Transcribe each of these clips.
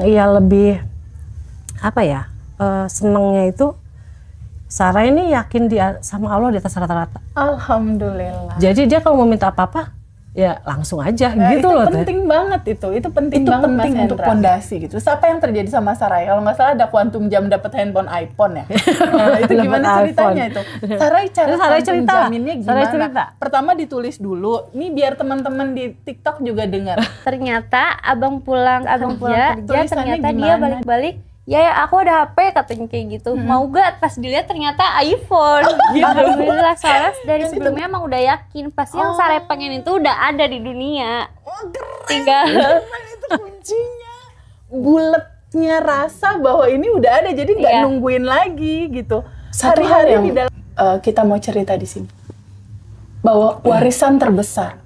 Iya lebih apa ya, senengnya itu Sarah ini yakin dia sama Allah di atas rata-rata. Alhamdulillah. Jadi dia kalau mau minta apa-apa ya langsung aja gitu itu loh. Penting banget itu penting Itu banget penting Mas untuk Hendra. fondasi gitu. Terus apa yang terjadi sama Sarai? Kalau nggak salah ada quantum jam dapat handphone iPhone ya. Nah, itu gimana Dapet ceritanya iPhone. itu? Sarai cara Sarai quantum cerita. jaminnya Sarai gimana? cerita. Pertama ditulis dulu. Ini biar teman-teman di TikTok juga dengar. Ternyata abang pulang kerja tulisannya ternyata dia gimana? balik-balik ya aku ada HP katanya kayak gitu. Mau gak? Pas dilihat ternyata iPhone. Alhamdulillah, soalnya dari sebelumnya emang udah yakin pasti yang Sarah pengen itu udah ada di dunia. Tinggal Itu kuncinya. Buletnya rasa bahwa ini udah ada, jadi nggak Iya. nungguin lagi gitu. Satu hal Hari-hari yang di dalam kita mau cerita di sini bahwa warisan terbesar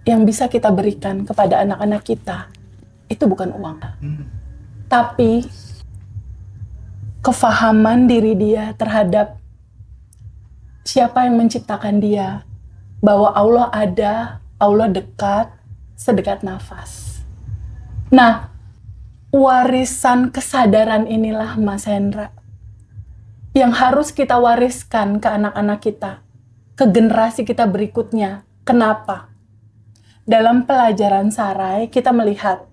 yang bisa kita berikan kepada anak-anak kita itu bukan uang, tapi kefahaman diri dia terhadap siapa yang menciptakan dia, bahwa Allah ada, Allah dekat, sedekat nafas. Nah, warisan kesadaran inilah Mas Hendra yang harus kita wariskan ke anak-anak kita, ke generasi kita berikutnya. Kenapa? Dalam pelajaran Sarai kita melihat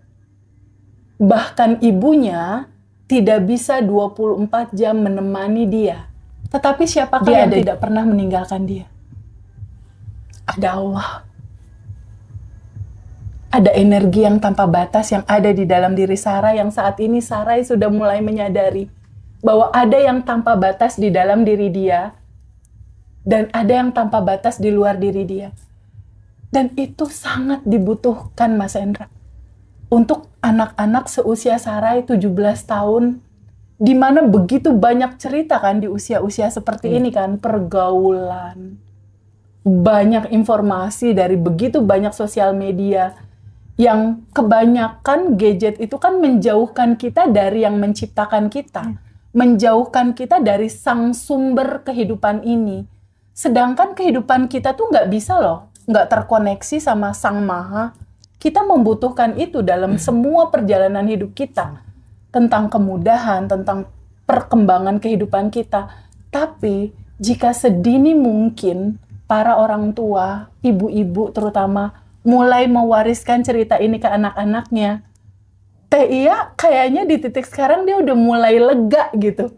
bahkan ibunya tidak bisa 24 jam menemani dia. Tetapi siapakah yang tidak pernah meninggalkan dia? Ada Allah. Ada energi yang tanpa batas yang ada di dalam diri Sarai, yang saat ini Sarai sudah mulai menyadari bahwa ada yang tanpa batas di dalam diri dia dan ada yang tanpa batas di luar diri dia. Dan itu sangat dibutuhkan Mas Hendra. Untuk anak-anak seusia Sarai 17 tahun, di mana begitu banyak cerita kan di usia-usia seperti ini kan, pergaulan, banyak informasi dari begitu banyak sosial media, yang kebanyakan gadget itu kan menjauhkan kita dari yang menciptakan kita, menjauhkan kita dari sang sumber kehidupan ini. Sedangkan kehidupan kita tuh nggak bisa loh, nggak terkoneksi sama Sang Maha. Kita membutuhkan itu dalam semua perjalanan hidup kita. Tentang kemudahan, tentang perkembangan kehidupan kita. Tapi jika sedini mungkin para orang tua, ibu-ibu terutama, mulai mewariskan cerita ini ke anak-anaknya, Teh Iya kayaknya di titik sekarang dia udah mulai lega gitu.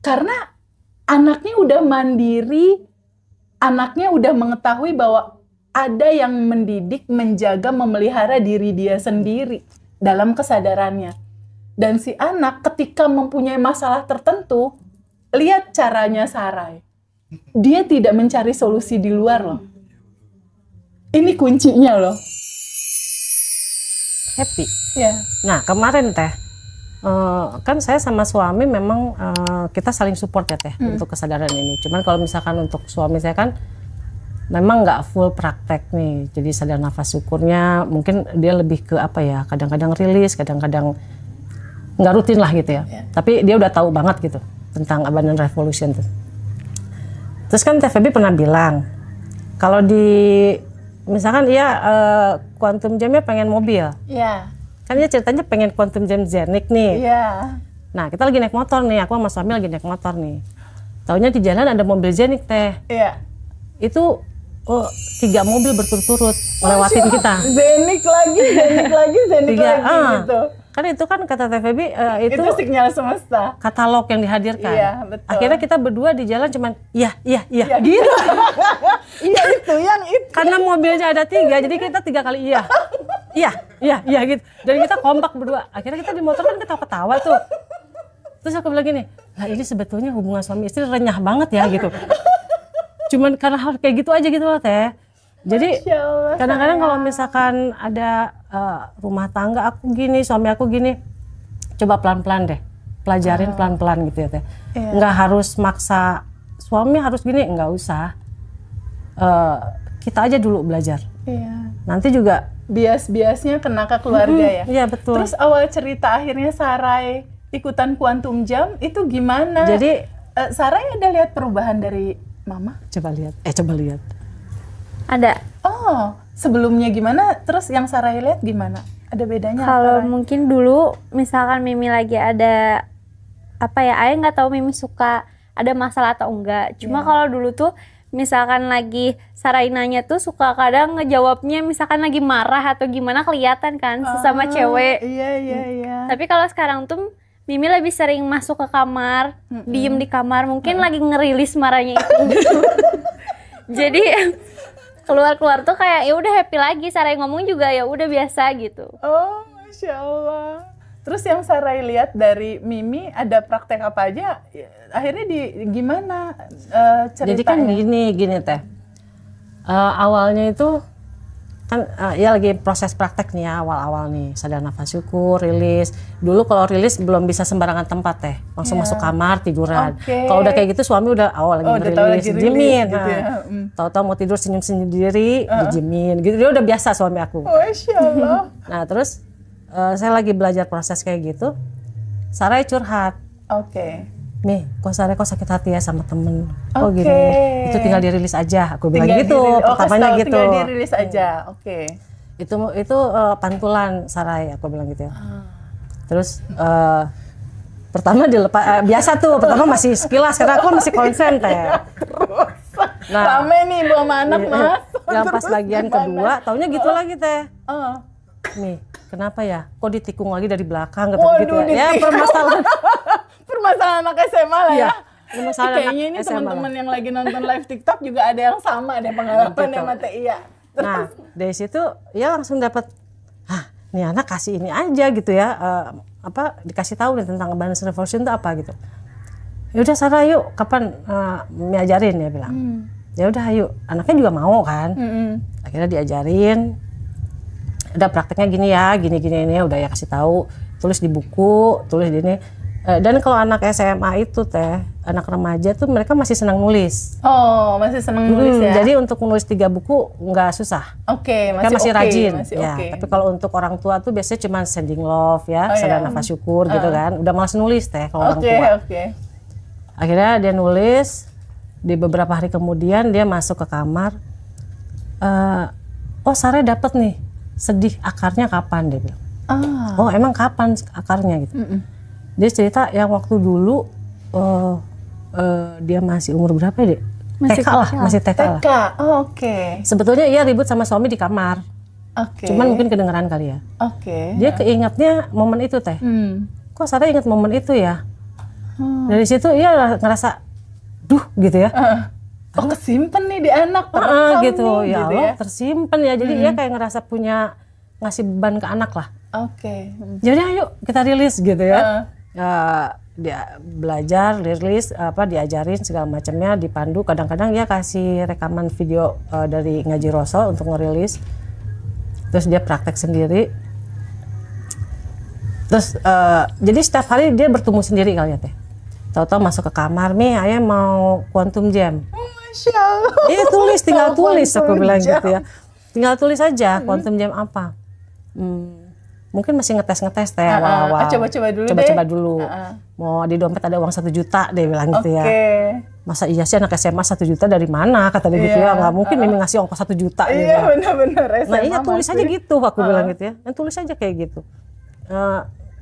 Karena anaknya udah mandiri, anaknya udah mengetahui bahwa ada yang mendidik, menjaga, memelihara diri dia sendiri dalam kesadarannya. Dan si anak ketika mempunyai masalah tertentu, lihat caranya Sarai. Dia tidak mencari solusi di luar loh. Ini kuncinya loh. Happy. Ya. Nah kemarin Teh, kan saya sama suami memang kita saling support ya Teh untuk kesadaran ini. Cuman kalau misalkan untuk suami saya kan memang nggak full praktek nih, jadi sadar nafas syukurnya mungkin dia lebih ke apa ya, kadang-kadang rilis, kadang-kadang nggak rutin lah gitu ya. Tapi dia udah tahu banget gitu tentang abundant revolution tuh. Terus kan Teh Feby pernah bilang kalau di misalkan dia quantum jamnya pengen mobil, kan dia ceritanya pengen quantum jam Zenik nih. Nah kita lagi naik motor nih, aku sama suami lagi naik motor nih, taunya di jalan ada mobil Zenik Teh. Itu 3 mobil berturut-turut melewatin kita. Zenik lagi gitu. Kan itu kan kata Teh Feby itu sinyal semesta. katalog yang dihadirkan. Iya, betul. Akhirnya kita berdua di jalan cuman iya Ya gitu. Iya itu yang itu. karena mobilnya ada 3 jadi kita 3 kali iya gitu. Dan kita kompak berdua. Akhirnya kita di motor kan ketawa-ketawa tuh. Terus aku bilang gini, nah ini sebetulnya hubungan suami istri renyah banget ya gitu. Cuman karena hal kayak gitu aja gitu loh Teh. Jadi kadang-kadang kalau misalkan ada rumah tangga aku gini, suami aku gini, coba pelan-pelan deh, pelajarin pelan-pelan gitu ya Teh. Nggak harus maksa suami harus gini, nggak usah. Kita aja dulu belajar. Nanti juga bias-biasnya kena ke keluarga ya. Iya betul. Terus awal cerita akhirnya Sarai ikutan kuantum jam itu gimana? Jadi Sarai ada lihat perubahan dari Mama? coba lihat. ada. Oh, sebelumnya gimana? Terus yang Sarai lihat gimana? Ada bedanya Kalau apa? mungkin dulu misalkan Mimi lagi ada apa ya, Ayah nggak tahu Mimi suka ada masalah atau enggak. Cuma kalau dulu tuh misalkan lagi Sarainanya tuh suka kadang ngejawabnya misalkan lagi marah atau gimana, kelihatan kan sesama cewek. Iya. Tapi kalau sekarang tuh Mimi lebih sering masuk ke kamar, diem di kamar, mungkin lagi ngerilis marahnya itu. Jadi keluar-keluar tuh kayak ya udah happy lagi, Sarai ngomong juga ya udah biasa gitu. Oh, Masya Allah. Terus yang Sarai lihat dari Mimi ada praktek apa aja? Akhirnya gimana ceritanya? Jadi kan gini Teh. Awalnya itu kan ya lagi proses praktek nih ya, awal-awal nih sadar nafas syukur, rilis. Dulu kalau rilis belum bisa sembarangan tempat Teh, langsung masuk kamar tiduran. Kalau udah kayak gitu suami udah awal lagi rilis, dijamin. Gitu ya. Tahu-tahu mau tidur senyum sendiri, dijamin. Gitu dia udah biasa suami aku. Masya Allah. Nah terus saya lagi belajar proses kayak gitu, Sarai curhat. Oke. Nih, kok Sarai kok sakit hati ya sama temen, kok Oke. gini, itu tinggal dirilis aja, aku bilang Tinggal gitu, pertamanya gitu. Tinggal dirilis aja, oke. Itu pantulan Sarai, aku bilang gitu ya. Terus pertama dilepas, biasa tuh, pertama masih sekilas, karena aku masih konsen Teh. Nah, Rame nih ibu sama anak mas. yang pas Terus bagian gimana? kedua, taunya gitu lagi Teh. Nih, kenapa ya? Kok ditikung lagi dari belakang, kata gitu ya. Ya permasalahan. Permasalahan anak SMA lah ya. Permasalahan Kayaknya anak ini SMA teman-teman lah. yang lagi nonton live TikTok juga ada yang sama deh pengalaman sama Teh Iya. Nah, dari situ ya langsung dapat, nih anak kasih ini aja gitu ya, dikasih tahu nih tentang abundance revolution itu apa gitu. Ya udah Sarah yuk, kapan diajarin ya bilang. Ya udah ayo, anaknya juga mau kan. Akhirnya diajarin. Udah prakteknya gini ya, gini ini udah ya kasih tahu, tulis di buku, tulis di ini. Dan kalau anak SMA itu Teh, anak remaja tuh mereka masih senang nulis. Oh, masih seneng nulis ya? Jadi untuk nulis 3 buku nggak susah. Oke, Kan masih oke, rajin. masih Ya, oke. tapi kalau untuk orang tua tuh biasanya cuma sending love ya, sadar nafas syukur gitu kan. Udah malas nulis Teh kalau orang tua. Oke. Akhirnya dia nulis, di beberapa hari kemudian dia masuk ke kamar. Oh Sarai dapat nih, sedih akarnya kapan dia bilang. Oh emang kapan akarnya gitu. Dia cerita yang waktu dulu dia masih umur berapa ya, Dek? TK lah, masih TK lah. TK, oke. Sebetulnya ia ribut sama suami di kamar. Oke. Cuman mungkin kedengeran kali ya. Oke. Dia keingetnya momen itu Teh. Kok Sarai ingat momen itu ya? Dari situ ia ngerasa, duh gitu ya. Oh kesimpan nih di anak, terekam gitu. nih, Ya gitu Allah, tersimpan ya. Jadi ia kayak ngerasa punya, ngasih beban ke anak lah. Oke. Jadi ayo kita rilis gitu ya. Dia belajar, rilis, diajarin segala macamnya, dipandu. Kadang-kadang dia kasih rekaman video dari ngaji Rasul untuk ngerilis. Terus dia praktek sendiri. Terus jadi setiap hari dia bertumbuh sendiri kali ya Teh. Tahu-tahu masuk ke kamar, "Mi, ayah mau quantum jam." Masya Allah. Iya tulis, tinggal tulis aku Quantum bilang jam. gitu ya. Tinggal tulis aja quantum jam apa. Mungkin masih ngetes Teh awal-awal. Coba-coba dulu Coba-coba deh. dulu. Mau di dompet ada uang 1 juta dia bilang gitu ya. Oke. Masa iya sih anak SMA 1 juta dari mana kata dia gitu ya. Nggak mungkin Mimi ngasih ongkos 1 juta dia Iya bilang. benar-benar. Nah SMA iya tulis masih. aja gitu aku bilang gitu ya. Tulis aja kayak gitu.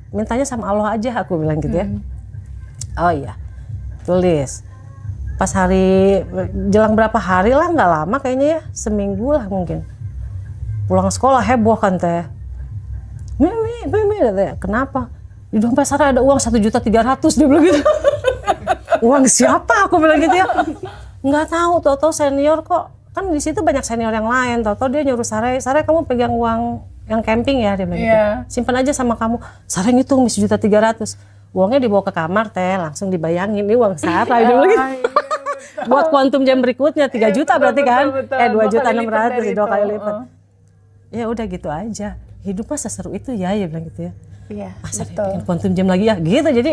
Mintanya sama Allah aja aku bilang gitu ya. Oh iya, tulis. Pas hari jelang berapa hari lah, nggak lama kayaknya ya, seminggu lah mungkin. Pulang sekolah heboh kan Teh. Mimi, katanya, kenapa? Di dompet Sarah ada uang 1.300.000 dia bilang gitu. Uang siapa? Aku bilang gitu ya. Nggak tahu, tahu-tahu senior kok. Kan di situ banyak senior yang lain. Tahu-tahu dia nyuruh Sarah kamu pegang uang yang camping ya dia bilang gitu. Simpan aja sama kamu. Sarah ngitung 1.300.000. Uangnya dibawa ke kamar Teh, langsung dibayangin ini uang Sarah dia bilang gitu. Buat kuantum jam berikutnya 3 juta berarti kan? 2.600.000 2 kali lipat. Ya udah gitu aja. Hidup mah seseru itu ya bilang gitu ya. Iya, Masa dia betul. pengen kuantum jam lagi ya gitu. Jadi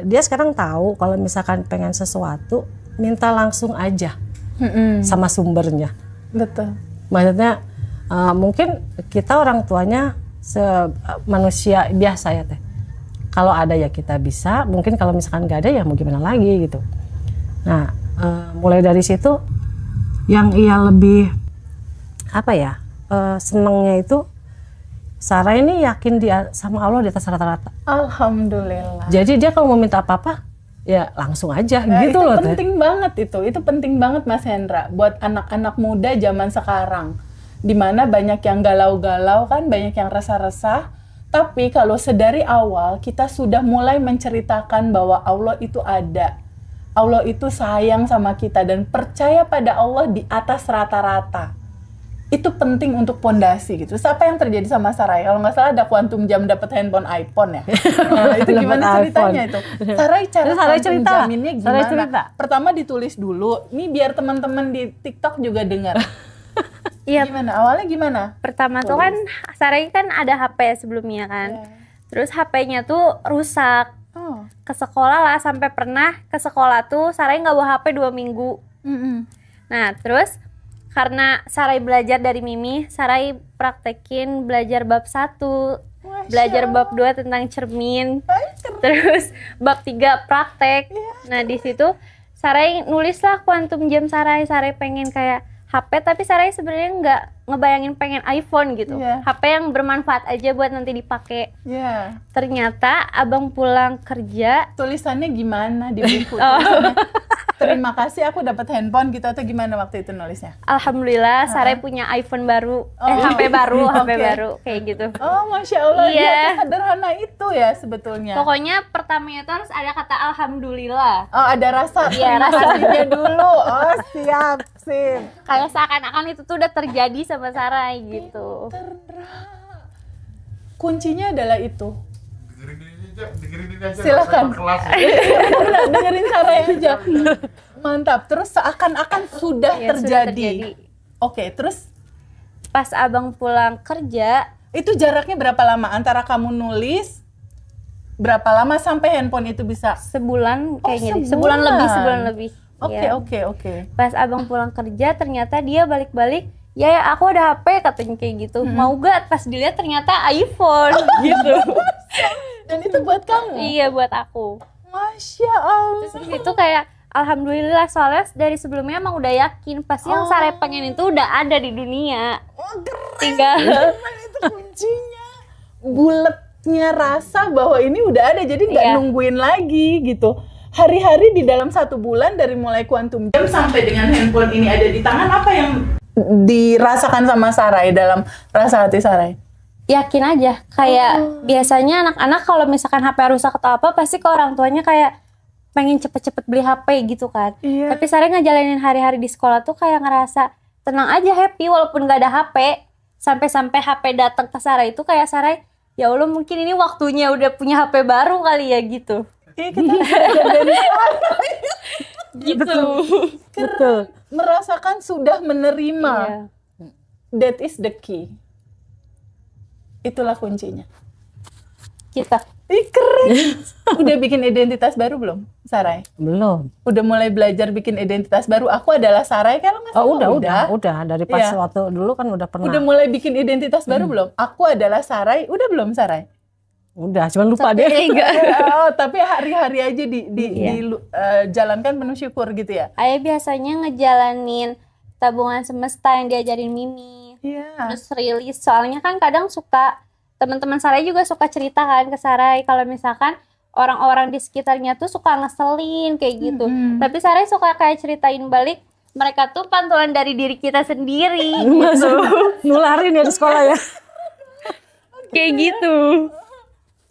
dia sekarang tahu kalau misalkan pengen sesuatu minta langsung aja sama sumbernya. Betul. Maksudnya mungkin kita orang tuanya manusia biasa ya Teh. Kalau ada ya kita bisa, mungkin kalau misalkan nggak ada ya mau gimana lagi gitu. Nah mulai dari situ yang ia lebih senengnya itu Sarah ini yakin dia sama Allah di atas rata-rata. Alhamdulillah. Jadi dia kalau mau minta apa-apa, ya langsung aja Nah, gitu itu loh. Teh. penting banget itu penting banget Mas Hendra buat anak-anak muda zaman sekarang, dimana banyak yang galau-galau kan, banyak yang resah-resah. Tapi kalau sedari awal kita sudah mulai menceritakan bahwa Allah itu ada, Allah itu sayang sama kita dan percaya pada Allah di atas rata-rata, itu penting untuk pondasi gitu. Terus apa yang terjadi sama Sarai? Kalau nggak salah ada quantum jam dapat handphone iPhone ya. Nah, itu gimana Dapat ceritanya iPhone. itu? Sarai cara Terus Sarai quantum cerita. jaminnya Sarai gimana? cerita. Pertama ditulis dulu. Ini biar teman-teman di TikTok juga dengar. Iya, Gimana? Awalnya gimana? pertama tuh kan Sarai kan ada HP sebelumnya kan. Terus HP-nya tuh rusak. Oh. Ke sekolah lah, sampai pernah ke sekolah tuh Sarai nggak bawa HP 2 minggu. Nah, terus karena Sarai belajar dari Mimi, Sarai praktekin belajar bab 1, belajar bab 2 tentang cermin, terus bab 3 praktek. Nah, di situ Sarai nulislah quantum jam Sarai pengen kayak HP, tapi Sarai sebenarnya nggak ngebayangin pengen iPhone gitu. Iya. HP yang bermanfaat aja buat nanti dipakai. Ya. Ternyata abang pulang kerja, Tulisannya gimana di buku? Tulisannya, terima kasih aku dapat handphone gitu atau gimana waktu itu nulisnya? alhamdulillah Sarai punya iPhone baru, Oh. HP baru, HP Oke. baru kayak gitu. Oh, Masya Allah, Iya. dia sederhana itu ya sebetulnya. Pokoknya pertamanya itu harus ada kata alhamdulillah. Oh, ada rasa Iya, terima rasa. kasihnya dulu. Oh, siap, sip. Kayak seakan-akan itu tuh udah terjadi sama Sarai gitu. Kuncinya adalah itu. dengerin ini aja. Silakan. Kelas. Benar, dengerin Sarai aja. Mantap. Terus seakan-akan sudah Ya, sudah terjadi. Oke, terus Pas abang pulang kerja, itu jaraknya berapa lama antara kamu nulis? Berapa lama sampai handphone itu bisa? sebulan kayaknya deh. sebulan. Sebulan lebih. Oke, Iya. oke. Pas abang pulang kerja ternyata dia balik-balik, ya aku ada HP katanya kayak gitu. Mau gak? Pas dilihat ternyata iPhone gitu. Dan itu buat kamu. Iya, buat aku. Masya Allah. Terus itu kayak alhamdulillah, soalnya dari sebelumnya emang udah yakin pasti yang Sarai pengen itu udah ada di dunia. Oh, keren. Tinggal Keren, itu kuncinya. Buletnya rasa bahwa ini udah ada, jadi nggak Iya. nungguin lagi gitu. Hari-hari di dalam 1 bulan dari mulai kuantum jam sampai dengan handphone ini ada di tangan, apa yang dirasakan sama Sarai dalam rasa hati Sarai? yakin aja. Kayak biasanya anak-anak kalau misalkan HP rusak atau apa pasti ke orang tuanya kayak pengen cepet-cepet beli HP gitu kan. Iya. Tapi Sarai ngejalanin hari-hari di sekolah tuh kayak ngerasa tenang aja, happy walaupun gak ada HP. Sampai-sampai HP datang ke Sarai itu kayak Sarai, ya Allah mungkin ini waktunya udah punya HP baru kali ya gitu. Iya, kita belajar dari Sarai. Gitu. Betul. Merasakan sudah menerima. Iya. That is the key. Itulah kuncinya. Kita. Ih, keren. Udah bikin identitas baru belum, Sarai? Belum. Udah mulai belajar bikin identitas baru. Aku adalah Sarai, kalau nggak salah. Oh, udah. Dari pas Iya. waktu dulu kan udah pernah. Udah mulai bikin identitas baru belum? Aku adalah Sarai. Udah belum, Sarai? Udah, cuman lupa Tapi deh. enggak. Oh, tapi hari-hari aja jalankan penuh syukur gitu ya? Ayah biasanya ngejalanin tabungan semesta yang diajarin Mimi. Iya. Terus rilis, soalnya kan kadang suka teman-teman Sarai juga suka cerita kan ke Sarai kalau misalkan orang-orang di sekitarnya tuh suka ngeselin kayak gitu. Tapi Sarai suka kayak ceritain balik, mereka tuh pantulan dari diri kita sendiri gitu. Nularin ya di sekolah ya. Kayak gitu.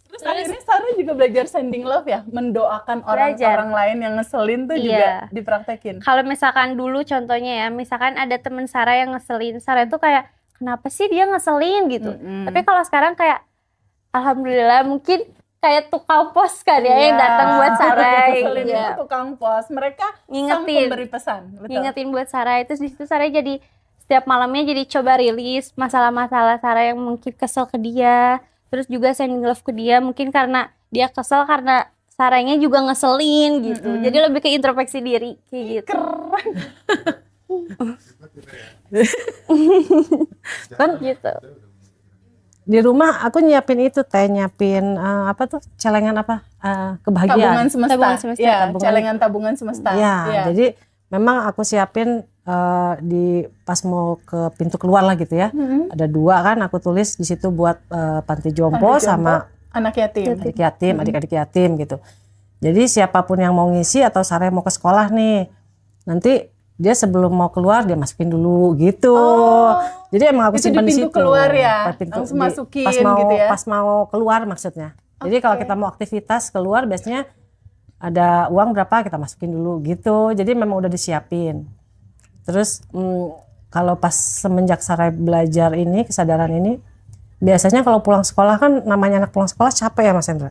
Terus akhirnya Sarai juga belajar sending love ya? Mendoakan Belajar. orang-orang lain yang ngeselin tuh juga Iya. dipraktekin? Kalau misalkan dulu contohnya ya, misalkan ada teman Sarai yang ngeselin, Sarai tuh kayak kenapa sih dia ngeselin gitu. Tapi kalau sekarang kayak alhamdulillah mungkin kayak tukang pos kan ya yang datang buat Sarai. Ngeselin Iya. itu tukang pos. Mereka sang Ngingetin. pemberi pesan. Betul. Ngingetin buat Sarai. Terus di situ Sarai jadi setiap malamnya jadi coba rilis masalah-masalah Sarai yang mungkin kesel ke dia. Terus juga sending love ke dia mungkin karena dia kesel karena Sarainya juga ngeselin gitu. Jadi lebih ke introspeksi diri kayak gitu. Kan Gitu. di rumah aku nyiapin itu nyiapin apa tuh celengan apa kebahagiaan. Tabungan semesta. Tabungan semesta. Ya, Tabungan. celengan tabungan semesta. Ya, Iya. jadi memang aku siapin di pas mau ke pintu keluar lah gitu ya. Ada 2 kan aku tulis di situ buat panti jompo sama anak yatim. adik-adik yatim gitu. Jadi siapapun yang mau ngisi atau Sarah mau ke sekolah nih, nanti dia sebelum mau keluar dia masukin dulu gitu. Jadi emang aku Itu simpan di di pintu situ. keluar ya? Pintu, Langsung masukin pas mau, gitu ya? Pas mau keluar maksudnya. Jadi kalau kita mau aktivitas keluar biasanya ada uang berapa kita masukin dulu gitu. Jadi memang udah disiapin. Terus kalau pas semenjak Sarah belajar ini, kesadaran ini, biasanya kalau pulang sekolah kan namanya anak pulang sekolah capek ya Mas Hendra.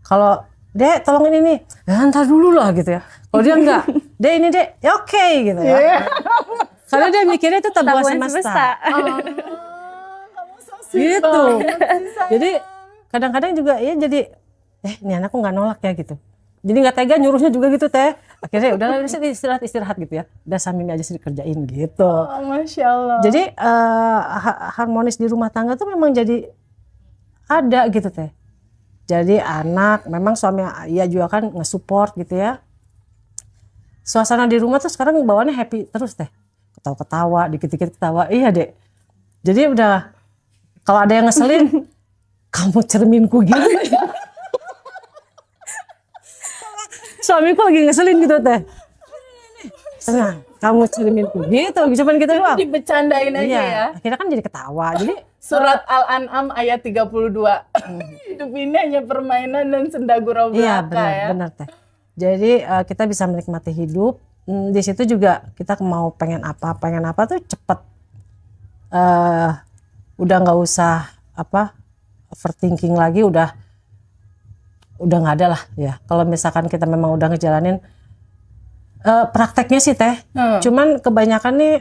Kalau Dek tolong ini nih, ya ntar dulu lah gitu ya. Kalau dia enggak, Dek ini Dek, ya oke gitu ya. Karena dia mikirnya itu tabungan semesta. Gitu. Jadi kadang-kadang juga ya jadi, ini anakku nggak nolak ya gitu. Jadi nggak tega nyuruhnya juga gitu teh. Akhirnya udah istirahat gitu ya. Udah sambil aja sih dikerjain gitu. Masya Allah. Jadi harmonis di rumah tangga tuh memang jadi ada gitu teh. Jadi anak, memang suami ya juga kan nge-support gitu ya. Suasana di rumah tuh sekarang bawaannya happy terus teh. Ketawa-ketawa, dikit-dikit ketawa. Iya Dek. Jadi udah kalau ada yang ngeselin, kamu cerminku gitu. Suamiku lagi ngeselin gitu teh. Tenang, kamu cerminku gitu. Cuman gitu doang. Dibecandain aja Iya, ya. akhirnya kan jadi ketawa. Jadi Surat Al-An'am ayat 32. Hidup ini hanya permainan dan senda gurau iya belaka ya. benar teh. Jadi kita bisa menikmati hidup. Di situ juga kita mau pengen apa tuh cepet. Udah nggak usah overthinking lagi, udah nggak ada lah ya. Kalau misalkan kita memang udah ngejalanin prakteknya sih teh. Cuman kebanyakan nih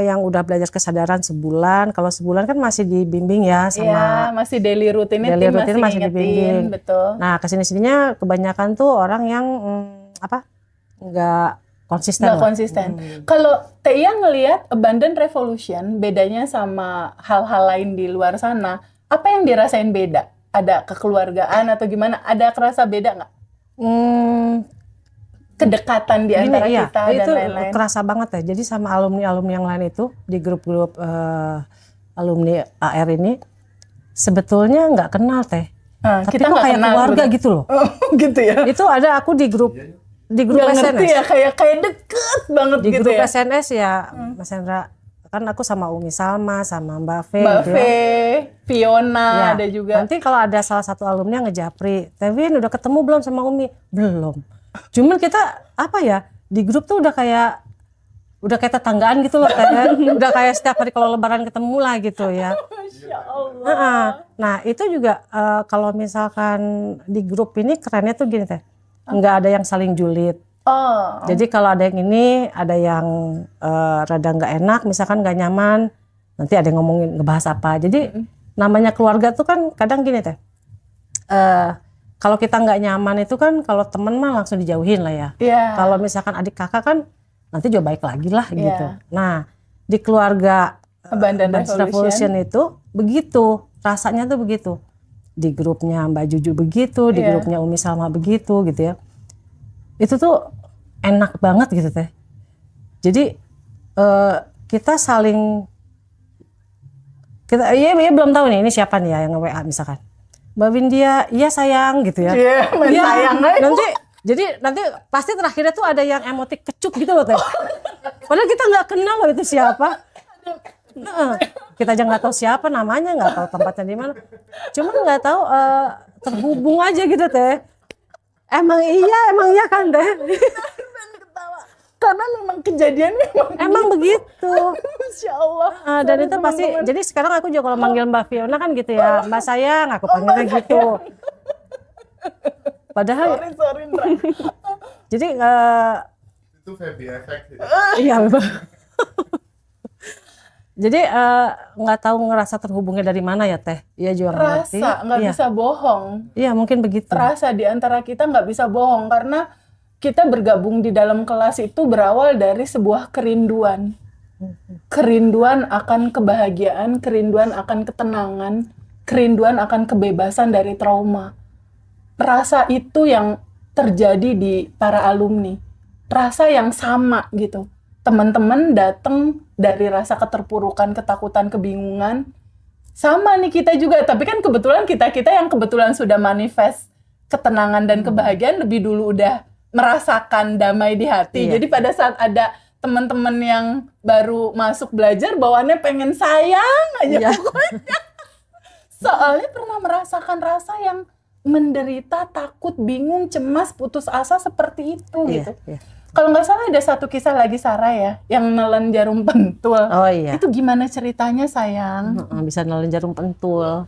yang udah belajar kesadaran sebulan. Kalau sebulan kan masih dibimbing ya sama. Iya, masih daily rutinnya Daily tim rutin masih ngingetin, dibimbing. betul. Nah kesini-sininya kebanyakan tuh orang yang nggak konsisten. Nggak lah. konsisten. Kalau Tia ngelihat Abundant Revolution bedanya sama hal-hal lain di luar sana, apa yang dirasain beda? Ada kekeluargaan atau gimana? Ada kerasa beda nggak? Kedekatan di antara Iya, kita dan itu lain-lain. kerasa banget ya. Jadi sama alumni-alumni yang lain itu di grup-grup alumni AR ini sebetulnya nggak kenal teh. Tapi kita kok nggak kayak kenal keluarga sebetulnya. gitu loh. Oh, gitu ya. Itu ada aku di grup Nggak ngerti SNS. ya, kayak deket banget Di gitu grup ya. SNS ya, Mas Hendra. Kan aku sama Umi Salma, sama Mbak Fe. Mbak gitu Fe, ya. Fiona Ya, ada juga. nanti kalau ada salah satu alumni yang ngejapri, Tevin udah ketemu belum sama Umi? Belum. Cuman kita di grup tuh udah kayak tetanggaan gitu loh kayak udah kayak setiap hari kalau lebaran ketemu lah gitu ya. Masya Allah. Nah itu juga kalau misalkan di grup ini kerennya tuh gini teh, nggak ada yang saling julid. Oh, Jadi kalau ada yang ini, ada yang rada nggak enak, misalkan nggak nyaman, nanti ada yang ngomongin ngebahas apa. Jadi namanya keluarga tuh kan kadang gini teh. Kalau kita nggak nyaman itu kan kalau temen mah langsung dijauhin lah ya. iya. Kalau misalkan adik kakak kan nanti juga baik lagi lah Iya. gitu. Nah di keluarga Abundant Revolution itu begitu, rasanya tuh begitu. Di grupnya Mbak Juju begitu, di Iya. grupnya Umi Salma begitu gitu ya. Itu tuh enak banget gitu teh. Jadi kita saling iya belum tahu nih ini siapa nih ya yang nge-WA misalkan. Mbak Windia, iya sayang gitu ya. Iya, main Iya, sayang aja. nanti pasti terakhirnya tuh ada yang emotik kecup gitu loh teh. Padahal kita nggak kenal loh itu siapa. Kita aja nggak tahu siapa namanya, nggak tahu tempatnya di mana. Cuma nggak tahu terhubung aja gitu teh. Emang iya kan teh. Karena memang kejadiannya Emang begitu. Masya Allah. Dan itu pasti. Jadi sekarang aku juga kalau manggil Mbak Fiona kan gitu ya, Mbak sayang, aku panggilnya gitu. Padahal. Sorry, Ndra. Jadi Itu Feby effect. iya memang. Jadi nggak tahu ngerasa terhubungnya dari mana ya teh. Iya juga nggak ngerti. Rasa nggak Iya. bisa bohong. Iya mungkin begitu. Rasa di antara kita nggak bisa bohong karena kita bergabung di dalam kelas itu berawal dari sebuah kerinduan. Kerinduan akan kebahagiaan, kerinduan akan ketenangan, kerinduan akan kebebasan dari trauma. Rasa itu yang terjadi di para alumni. Rasa yang sama gitu. teman-teman datang dari rasa keterpurukan, ketakutan, kebingungan. Sama nih kita juga, tapi kan kebetulan kita yang kebetulan sudah manifest ketenangan dan kebahagiaan lebih dulu udah merasakan damai di hati. Iya. Jadi pada saat ada teman-teman yang baru masuk belajar, bawaannya pengen sayang aja Iya. pokoknya. Soalnya pernah merasakan rasa yang menderita, takut, bingung, cemas, putus asa seperti itu Iya, gitu. iya. Kalau nggak salah ada satu kisah lagi Sarah ya, yang nelen jarum pentul. Oh iya. Itu gimana ceritanya sayang? Bisa nelen jarum pentul.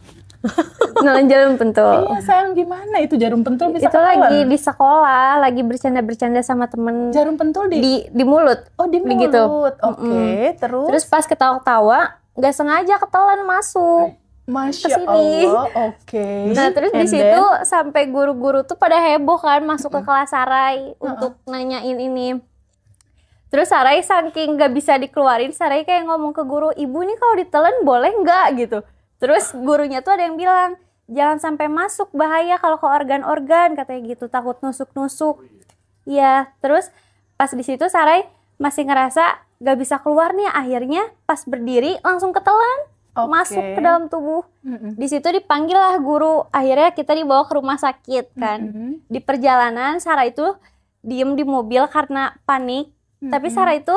Nelen jarum pentul. Iya sayang, gimana itu jarum pentul bisa Itu ketelan? lagi di sekolah, lagi bercanda-bercanda sama temen Jarum pentul di mulut. oh di mulut. begitu. Oke, terus Terus pas ketawa-ketawa, nggak sengaja ketelan masuk. Masya kesini. Allah, oke. Nah terus di And situ then? sampai guru-guru tuh pada heboh kan masuk ke kelas Sarai untuk nanyain ini. Terus Sarai saking nggak bisa dikeluarin, Sarai kayak ngomong ke guru, ibu nih kalau ditelan boleh nggak gitu. Terus gurunya tuh ada yang bilang, jangan sampai masuk, bahaya kalau ke organ-organ katanya gitu, takut nusuk-nusuk. Iya, terus pas di situ Sarai masih ngerasa nggak bisa keluar nih, akhirnya pas berdiri langsung ketelan. Oke. Masuk ke dalam tubuh. Di situ dipanggil lah guru. Akhirnya kita dibawa ke rumah sakit kan. Di perjalanan Sarah itu diem di mobil karena panik. Tapi Sarah itu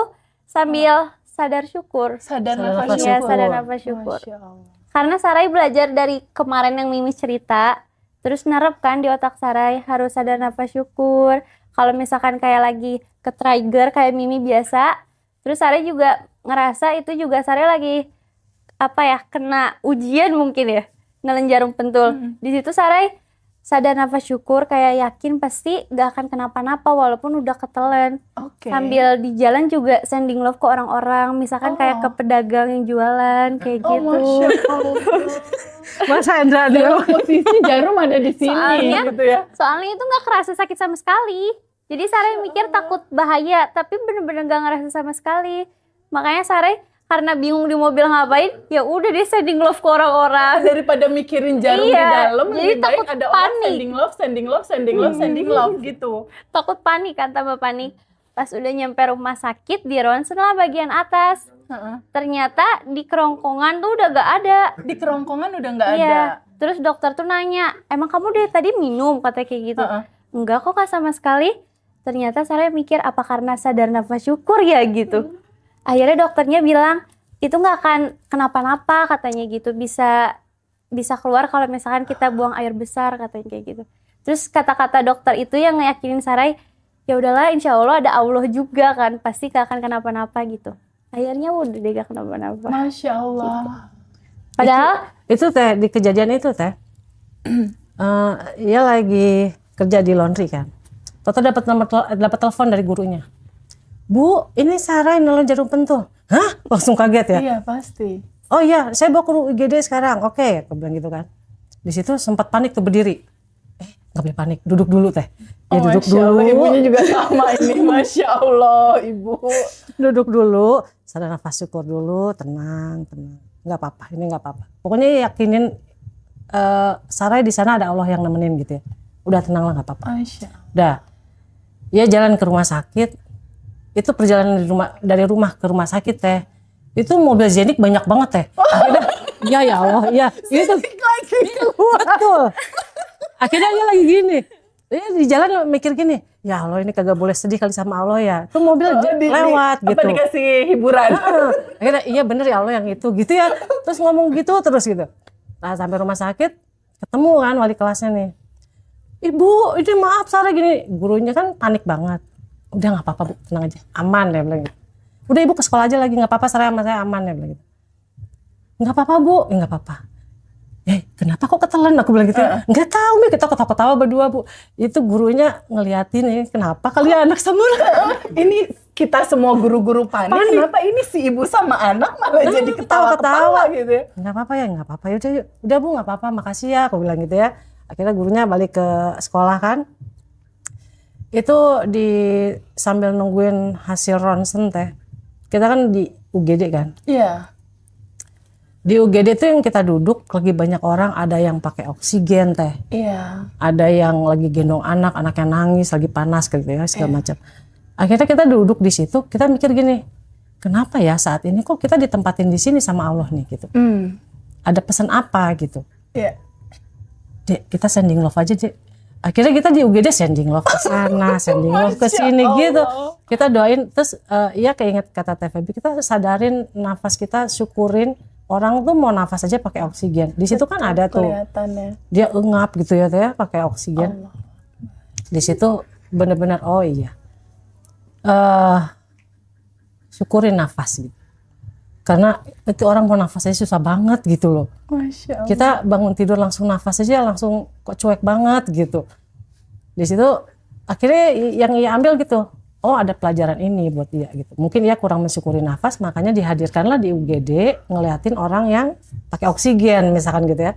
sambil sadar syukur. Sadar Sadar nafas nafas syukur. Iya, sadar nafas syukur. Masya Allah. Karena Sarai belajar dari kemarin yang Mimi cerita, terus nerep kan di otak Sarai harus sadar nafas syukur. Kalau misalkan kayak lagi ke trigger kayak Mimi biasa, terus Sarai juga ngerasa itu juga Sarai lagi apa ya, kena ujian mungkin ya, nelen jarum pentul. Di situ Sarai sadar nafas syukur, kayak yakin pasti gak akan kenapa-napa walaupun udah ketelan. Oke. Sambil di jalan juga sending love ke orang-orang, misalkan kayak ke pedagang yang jualan kayak gitu. Masya Allah. Mas Hendra Dalam posisi jarum ada di sini Soalnya- gitu ya. Soalnya itu nggak kerasa sakit sama sekali. Jadi Sarai mikir takut bahaya, tapi bener-bener gak ngerasa sama sekali. Makanya Sarai karena bingung di mobil ngapain, ya udah deh sending love ke orang-orang. Daripada mikirin jarum di Iya, dalam, jadi lebih baik takut ada orang panik. sending love, sending love, sending love, sending love gitu. Takut panik kan, tambah panik. Pas udah nyampe rumah sakit, di ronsen lah bagian atas. Ternyata di kerongkongan tuh udah gak ada. Di kerongkongan udah nggak ada. Iya. Terus dokter tuh nanya, emang kamu dari tadi minum? Katanya kayak gitu. Enggak kok Kak, sama sekali. Ternyata saya mikir apa karena sadar nafas syukur ya gitu. Akhirnya dokternya bilang, itu nggak akan kenapa-napa katanya gitu. Bisa keluar kalau misalkan kita buang air besar katanya kayak gitu. Terus kata-kata dokter itu yang ngeyakinin Sarai, ya udahlah insya Allah ada Allah juga kan, pasti gak akan kenapa-napa gitu. Akhirnya udah deh gak kenapa-napa. Masya Allah. Padahal itu teh di kejadian itu teh dia lagi kerja di laundry kan. Toto dapat telepon dari gurunya. Bu, ini Sarah yang nelen jarum pentul. Hah? Langsung kaget ya. Iya pasti. Oh iya, saya bawa ke UGD sekarang. Oke, aku bilang gitu kan. Di situ sempat panik tuh berdiri. Nggak boleh panik, duduk dulu teh. Ya duduk Masya Allah, dulu. ibunya juga sama ini. Masya Allah, ibu. Duduk dulu, sadar nafas syukur dulu, tenang. Nggak apa-apa, ini nggak apa-apa. Pokoknya yakinin Sarai di sana ada Allah yang nemenin gitu ya. Udah tenang lah, nggak apa-apa. Masya Allah. Udah, ya jalan ke rumah sakit. Itu perjalanan dari rumah ke rumah sakit teh. Itu mobil jenik banyak banget teh. Akhirnya, ya Allah, ya itu betul. Akhirnya dia lagi gini. Dia di jalan mikir gini, ya Allah ini kagak boleh sedih kali sama Allah ya. Itu mobil lewat Apa gitu. dikasih hiburan? Akhirnya iya bener ya Allah yang itu gitu ya. Terus ngomong gitu terus gitu. Nah sampai rumah sakit ketemu kan wali kelasnya nih. Ibu ini maaf Sarah gini. Gurunya kan panik banget. Udah gak apa-apa Bu, tenang aja. Aman ya bilang gitu. Udah ibu ke sekolah aja lagi gak apa-apa Sarah sama saya aman ya bilang gitu. Gak apa-apa Bu, gak apa-apa. Kenapa kok ketelan? Aku bilang gitu. Nggak tahu Mi, kita ketawa-ketawa berdua Bu. Itu gurunya ngeliatin nih, kenapa kalian anak semua? Ini kita semua guru-guru panik. Kenapa ini si ibu sama anak malah jadi ketawa-ketawa gitu ya? Nggak apa-apa ya, nggak apa-apa. Yaudah, yuk. Udah Bu, nggak apa-apa. Makasih ya, aku bilang gitu ya. Akhirnya gurunya balik ke sekolah kan. Itu sambil nungguin hasil ronsen teh. Kita kan di UGD kan. Iya. Di UGD tuh yang kita duduk lagi banyak orang, ada yang pakai oksigen teh. Iya. Ada yang lagi gendong anak, anaknya nangis, lagi panas gitu ya, segala macam. Akhirnya kita duduk di situ, kita mikir gini, kenapa ya saat ini kok kita ditempatin di sini sama Allah nih gitu. Ada pesan apa gitu. Iya. Dek, kita sending love aja, Dek. Akhirnya kita di UGD sending love ke sana, sending love ke sini gitu. Kita doain, terus iya keinget kata TVB, kita sadarin nafas kita, syukurin orang tuh mau nafas aja pakai oksigen. Di situ kan ada tuh, Kelihatannya. dia engap gitu ya, Teh, pakai oksigen. Di situ benar-benar oh iya, syukurin nafas gitu. Karena itu orang mau nafas aja susah banget gitu loh. Masya Allah. Kita bangun tidur langsung nafas aja langsung kok cuek banget gitu. Di situ akhirnya yang ia ambil gitu, oh ada pelajaran ini buat dia gitu. Mungkin ia kurang mensyukuri nafas, makanya dihadirkanlah di UGD ngeliatin orang yang pakai oksigen misalkan gitu ya.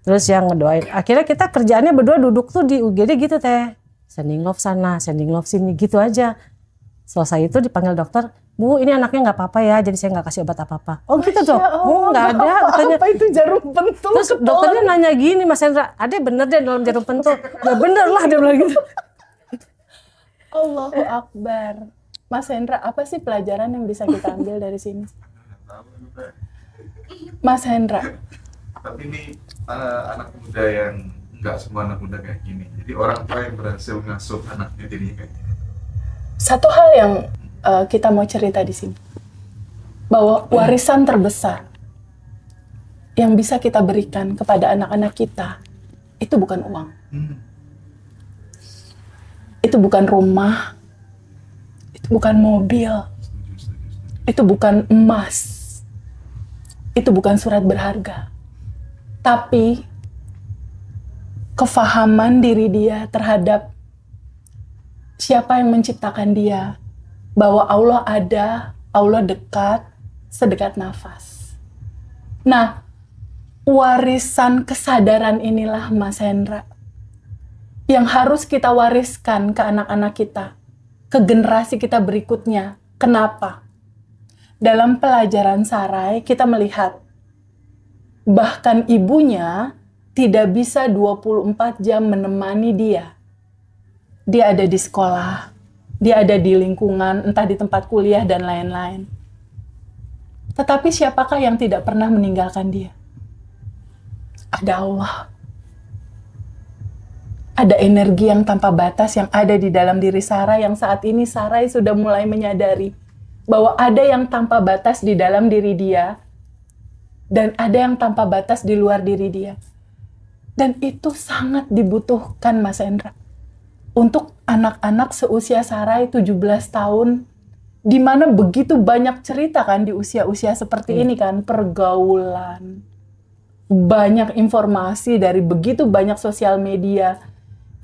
Terus yang ngedoain. Akhirnya kita kerjaannya berdua duduk tuh di UGD gitu Teh. Sending love sana, sending love sini gitu aja. Selesai itu dipanggil dokter, Bu, ini anaknya nggak apa-apa ya, jadi saya nggak kasih obat apa-apa. Oh gitu dok, oh nggak ada katanya. Apa itu jarum pentul? Terus dokternya nanya gini, Mas Hendra, ada bener deh dalam jarum pentul? Ya bener lah dia bilang gitu. Allahu Akbar. Mas Hendra, apa sih pelajaran yang bisa kita ambil dari sini? Mas Hendra. Tapi ini anak muda yang nggak semua anak muda kayak gini. Jadi orang tua yang berhasil ngasuh anaknya jadi kayak gini. Satu hal yang kita mau cerita di sini, bahwa warisan terbesar yang bisa kita berikan kepada anak-anak kita itu bukan uang, itu bukan rumah, itu bukan mobil, itu bukan emas, itu bukan surat berharga, tapi kefahaman diri dia terhadap siapa yang menciptakan dia, bahwa Allah ada, Allah dekat, sedekat nafas. Nah, warisan kesadaran inilah Mas Hendra, yang harus kita wariskan ke anak-anak kita, ke generasi kita berikutnya. Kenapa? Dalam pelajaran Sarai, kita melihat, bahkan ibunya tidak bisa 24 jam menemani dia. Dia ada di sekolah, dia ada di lingkungan, entah di tempat kuliah dan lain-lain. Tetapi siapakah yang tidak pernah meninggalkan dia? Ada Allah. Ada energi yang tanpa batas yang ada di dalam diri Sarai, yang saat ini Sarai sudah mulai menyadari bahwa ada yang tanpa batas di dalam diri dia dan ada yang tanpa batas di luar diri dia. Dan itu sangat dibutuhkan Mas Hendra. Untuk anak-anak seusia Sarai 17 tahun, di mana begitu banyak cerita kan di usia-usia seperti ini kan, pergaulan, banyak informasi dari begitu banyak sosial media,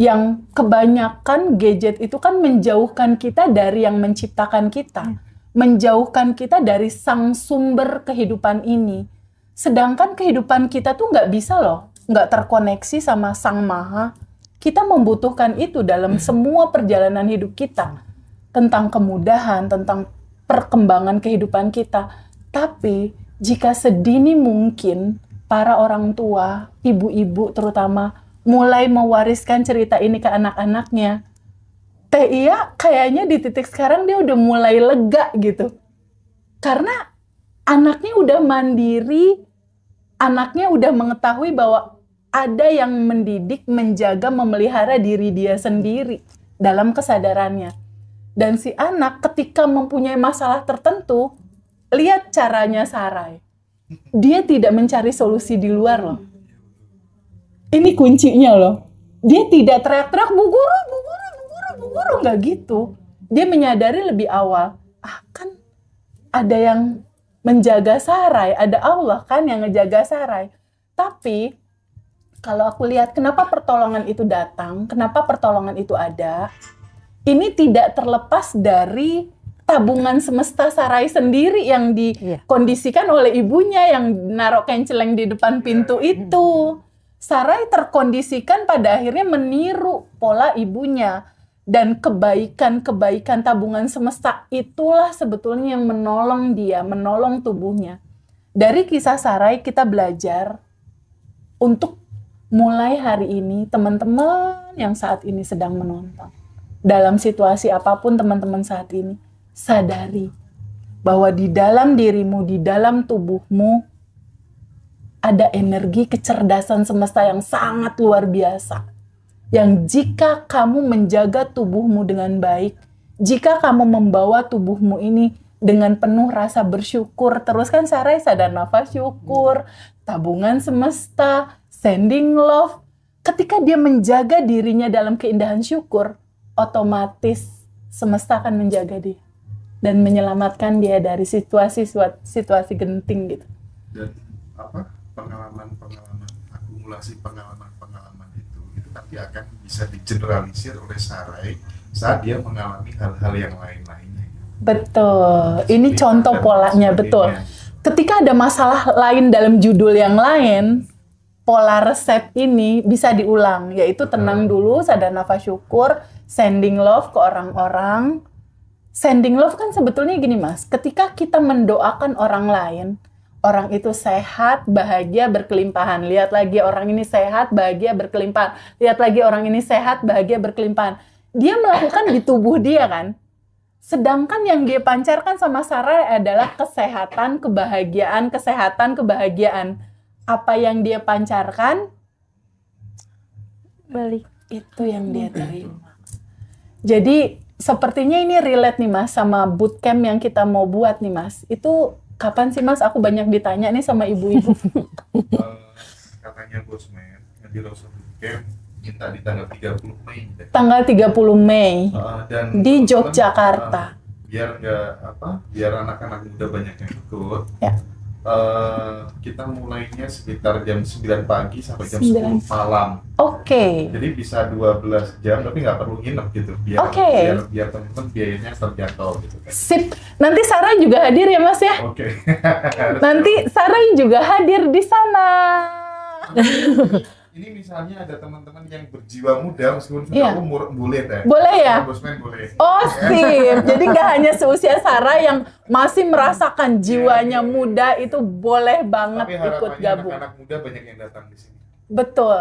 yang kebanyakan gadget itu kan menjauhkan kita dari yang menciptakan kita, menjauhkan kita dari sang sumber kehidupan ini. Sedangkan kehidupan kita tuh nggak bisa loh, nggak terkoneksi sama Sang Maha. Kita membutuhkan itu dalam semua perjalanan hidup kita. Tentang kemudahan, tentang perkembangan kehidupan kita. Tapi jika sedini mungkin para orang tua, ibu-ibu terutama, mulai mewariskan cerita ini ke anak-anaknya, Teh Iya kayaknya di titik sekarang dia udah mulai lega gitu. Karena anaknya udah mandiri, anaknya udah mengetahui bahwa ada yang mendidik, menjaga, memelihara diri dia sendiri dalam kesadarannya. Dan si anak ketika mempunyai masalah tertentu, lihat caranya Sarai. Dia tidak mencari solusi di luar loh. Ini kuncinya loh. Dia tidak teriak-teriak, bu guru, nggak gitu. Dia menyadari lebih awal, kan ada yang menjaga Sarai, ada Allah kan yang ngejaga Sarai. Tapi kalau aku lihat kenapa pertolongan itu datang, kenapa pertolongan itu ada, ini tidak terlepas dari tabungan semesta Sarai sendiri yang dikondisikan oleh ibunya yang naruh kenceleng di depan pintu itu. Sarai terkondisikan pada akhirnya meniru pola ibunya. Dan kebaikan-kebaikan tabungan semesta itulah sebetulnya yang menolong dia, menolong tubuhnya. Dari kisah Sarai kita belajar untuk mulai hari ini, teman-teman yang saat ini sedang menonton, dalam situasi apapun teman-teman saat ini, sadari bahwa di dalam dirimu, di dalam tubuhmu, ada energi kecerdasan semesta yang sangat luar biasa. Yang jika kamu menjaga tubuhmu dengan baik, jika kamu membawa tubuhmu ini dengan penuh rasa bersyukur, terus kan Sarai sadar nafas syukur, tabungan semesta, sending love. Ketika dia menjaga dirinya dalam keindahan syukur, otomatis semesta akan menjaga dia dan menyelamatkan dia dari situasi genting gitu. Dan pengalaman-pengalaman, akumulasi pengalaman-pengalaman itu nanti akan bisa digeneralisir oleh Sarai saat dia mengalami hal-hal yang lain-lainnya. Betul, ini contoh polanya, betul. Ketika ada masalah lain dalam judul yang lain, pola resep ini bisa diulang, yaitu tenang dulu, sadar nafas syukur, sending love ke orang-orang. Sending love kan sebetulnya gini Mas, ketika kita mendoakan orang lain, orang itu sehat, bahagia, berkelimpahan. Lihat lagi orang ini sehat, bahagia, berkelimpahan. Lihat lagi orang ini sehat, bahagia, berkelimpahan. Dia melakukan di tubuh dia kan. Sedangkan yang dia pancarkan sama Sarai adalah kesehatan, kebahagiaan, kesehatan, kebahagiaan. Apa yang dia pancarkan, Balik. itu yang dia terima. Jadi sepertinya ini relate nih Mas sama bootcamp yang kita mau buat nih Mas. Itu kapan sih Mas? Aku banyak ditanya nih sama ibu-ibu. Katanya Bosman yang di Rosal Bootcamp minta di tanggal 30 Mei. Tanggal 30 Mei Dan di Yogyakarta. Biar anak-anak muda banyak yang ikut. Ya. Kita mulainya sekitar jam 9 pagi sampai jam 9. 10 malam. Oke. Jadi bisa 12 jam tapi nggak perlu nginep gitu. Biar teman-teman biayanya terjangkau gitu kan. Sip. Nanti Sarah juga hadir ya Mas ya? Oke. Nanti Sarah juga hadir di sana. Ini misalnya ada teman-teman yang berjiwa muda meskipun Iya. sudah umur, boleh deh. Boleh ya? Bosman boleh. Oh sip. Jadi nggak hanya seusia Sarah yang masih merasakan jiwanya muda, itu boleh banget Tapi ikut harapannya gabung. anak-anak muda banyak yang datang di sini. Betul.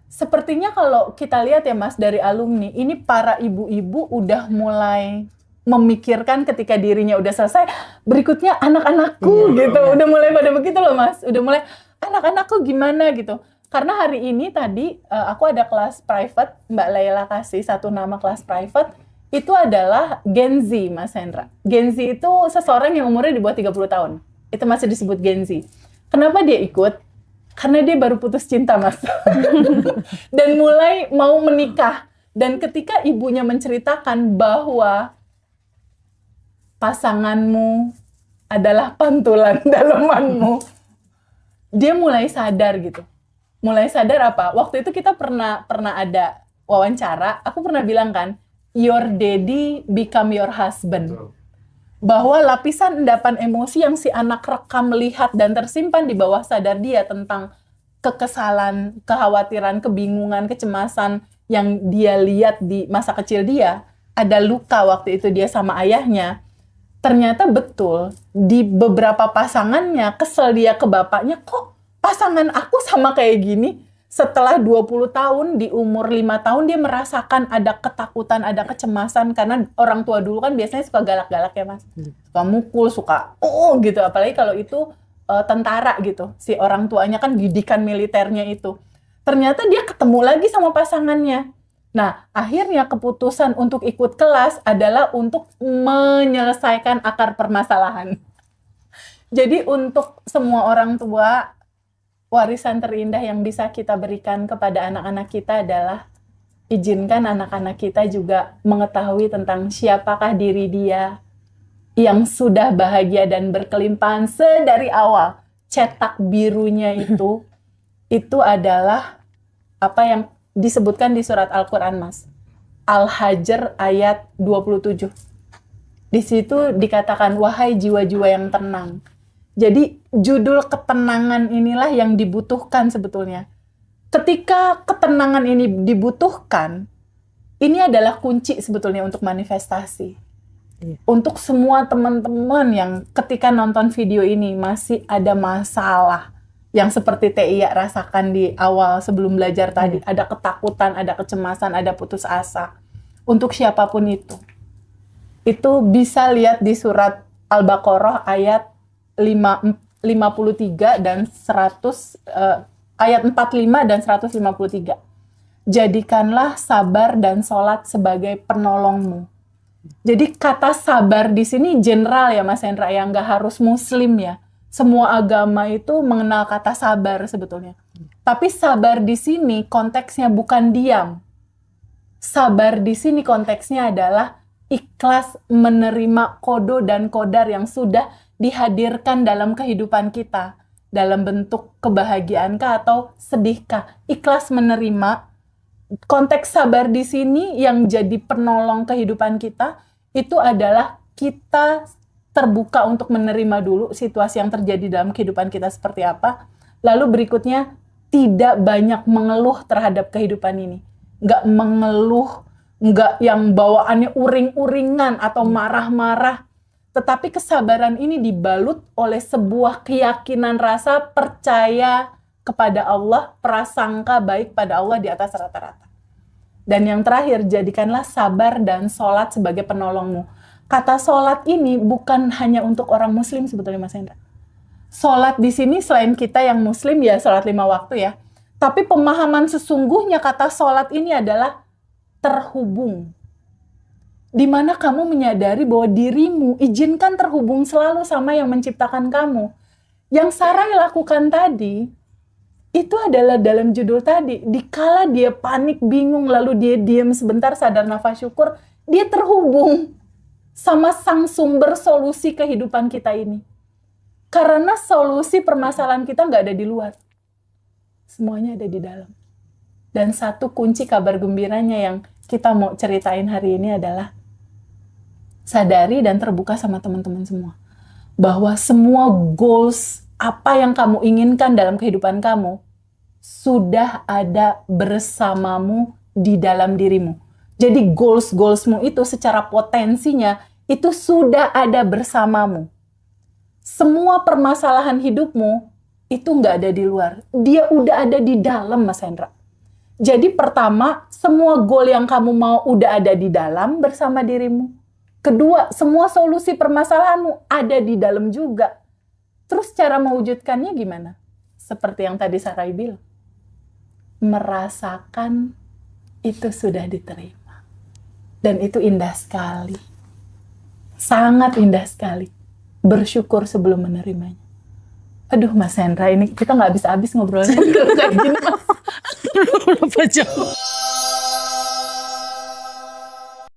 Sepertinya kalau kita lihat ya Mas dari alumni, ini para ibu-ibu udah mulai memikirkan ketika dirinya udah selesai, berikutnya anak-anakku gitu. Udah mulai pada begitu loh Mas. Udah mulai anak-anakku gimana gitu. Karena hari ini tadi aku ada kelas private, Mbak Laila kasih satu nama kelas private, itu adalah Gen Z Mas Hendra. Gen Z itu seseorang yang umurnya di bawah 30 tahun. Itu masih disebut Gen Z. Kenapa dia ikut? Karena dia baru putus cinta Mas. Dan mulai mau menikah. Dan ketika ibunya menceritakan bahwa pasanganmu adalah pantulan dalemanmu, dia mulai sadar gitu. Mulai sadar apa? Waktu itu kita pernah ada wawancara, aku pernah bilang kan, your daddy become your husband. Bahwa lapisan endapan emosi yang si anak rekam, lihat, dan tersimpan di bawah sadar dia tentang kekesalan, kekhawatiran, kebingungan, kecemasan yang dia lihat di masa kecil dia, ada luka waktu itu dia sama ayahnya. Ternyata betul, di beberapa pasangannya, kesel dia ke bapaknya, kok pasangan aku sama kayak gini. Setelah 20 tahun, di umur 5 tahun, dia merasakan ada ketakutan, ada kecemasan. Karena orang tua dulu kan biasanya suka galak-galak ya Mas. Suka mukul, suka gitu. Apalagi kalau itu tentara gitu. Si orang tuanya kan didikan militernya itu. Ternyata dia ketemu lagi sama pasangannya. Nah, akhirnya keputusan untuk ikut kelas adalah untuk menyelesaikan akar permasalahan. Jadi untuk semua orang tua, warisan terindah yang bisa kita berikan kepada anak-anak kita adalah izinkan anak-anak kita juga mengetahui tentang siapakah diri dia yang sudah bahagia dan berkelimpahan sedari awal. Cetak birunya itu adalah apa yang disebutkan di surat Al-Quran Mas. Al-Hajr ayat 27. Di situ dikatakan, wahai jiwa-jiwa yang tenang. Jadi judul ketenangan inilah yang dibutuhkan sebetulnya. Ketika ketenangan ini dibutuhkan, ini adalah kunci sebetulnya untuk manifestasi. Untuk semua teman-teman yang ketika nonton video ini masih ada masalah yang seperti Tia rasakan di awal sebelum belajar tadi, ada ketakutan, ada kecemasan, ada putus asa. untuk siapapun itu. Itu bisa lihat di surat Al-Baqarah ayat 53 dan 100 ayat 45 dan 153. Jadikanlah sabar dan sholat sebagai penolongmu. Jadi kata sabar di sini general ya Mas Hendra, yang nggak harus muslim ya. Semua agama itu mengenal kata sabar sebetulnya. Tapi sabar di sini konteksnya bukan diam. Sabar di sini konteksnya adalah ikhlas menerima kodo dan kodar yang sudah dihadirkan dalam kehidupan kita. Dalam bentuk kebahagiaankah atau sedihkah. Ikhlas menerima. Konteks sabar di sini yang jadi penolong kehidupan kita itu adalah kita terbuka untuk menerima dulu situasi yang terjadi dalam kehidupan kita seperti apa. Lalu berikutnya tidak banyak mengeluh terhadap kehidupan ini. Nggak mengeluh, nggak yang bawaannya uring-uringan atau marah-marah. Tetapi kesabaran ini dibalut oleh sebuah keyakinan rasa percaya kepada Allah, prasangka baik pada Allah di atas rata-rata. Dan yang terakhir, jadikanlah sabar dan sholat sebagai penolongmu. Kata sholat ini bukan hanya untuk orang muslim sebetulnya Mas Hendra. Sholat di sini selain kita yang muslim ya sholat 5 waktu ya. Tapi pemahaman sesungguhnya kata sholat ini adalah terhubung. Di mana kamu menyadari bahwa dirimu izinkan terhubung selalu sama yang menciptakan kamu. Yang Sarai lakukan tadi, itu adalah dalam judul tadi. Dikala dia panik, bingung, lalu dia diam sebentar, sadar nafas syukur, dia terhubung sama sang sumber solusi kehidupan kita ini. Karena solusi permasalahan kita nggak ada di luar. Semuanya ada di dalam. Dan satu kunci kabar gembiranya yang kita mau ceritain hari ini adalah sadari dan terbuka sama teman-teman semua. Bahwa semua goals apa yang kamu inginkan dalam kehidupan kamu sudah ada bersamamu di dalam dirimu. Jadi goals-goalsmu itu secara potensinya itu sudah ada bersamamu. Semua permasalahan hidupmu itu nggak ada di luar. Dia udah ada di dalam Mas Hendra. Jadi pertama, semua goal yang kamu mau udah ada di dalam bersama dirimu. Kedua, semua solusi permasalahanmu ada di dalam juga. Terus cara mewujudkannya gimana? Seperti yang tadi Sarai bilang. Merasakan itu sudah diterima. Dan itu indah sekali. Sangat indah sekali. Bersyukur sebelum menerimanya. Aduh Mas Hendra, ini kita nggak habis-habis ngobrolnya. Kayak gini Mas. Berapa jam?